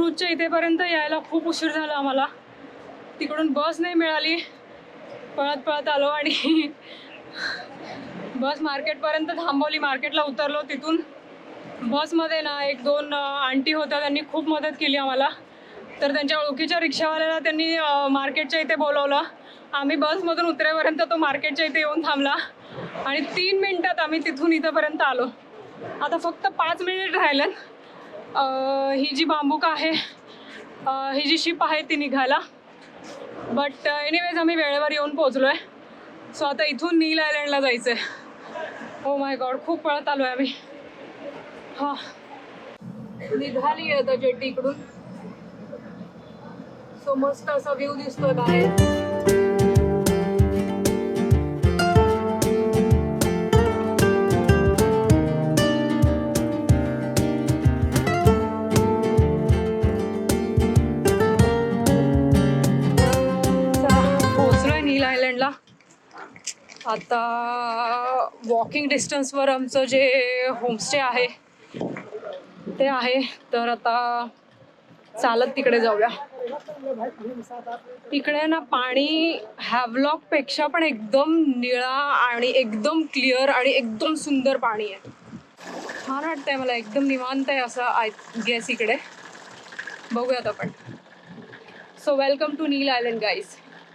क्रूजच्या इथेपर्यंत यायला खूप उशीर झाला आम्हाला. तिकडून बस नाही मिळाली, पळत पळत आलो आणि बस मार्केटपर्यंत थांबवली. मार्केटला उतरलो. तिथून बसमध्ये ना 1-2 आंटी होत्या, त्यांनी खूप मदत केली आम्हाला. तर त्यांच्या ओळखीच्या रिक्षावाल्याला त्यांनी मार्केटच्या इथे बोलवलं. आम्ही बसमधून उतरेपर्यंत तो मार्केटच्या इथे येऊन थांबला आणि 3 मिनिटात आम्ही तिथून इथंपर्यंत आलो. आता फक्त 5 मिनिट राहिलं. ही जी बांबूक आहे, ही जी शिप आहे ती निघायला. बट एनिवेज आम्ही वेळेवर येऊन पोचलो आहे. सो आता इथून नील आयलंडला जायचं आहे. ओ माय गॉड, खूप पळत आलो आहे आम्ही. हां, निघाली आहे आता जेटी इकडून. सो मस्त असा व्ह्यू दिसतोय बाहेर. पोचलोय नील आयलंडला. आता वॉकिंग डिस्टन्सवर आमचं जे होमस्टे आहे ते आहे. तर आता चालत तिकडे जाऊया. इकडे ना पाणी हॅवलॉकपेक्षा पण एकदम निळा आणि एकदम क्लिअर आणि एकदम सुंदर पाणी आहे. छान वाटतंय मला, एकदम निवांत आहे असं आय गेस इकडे. बघूयात आपण. So welcome to Neil Island guys.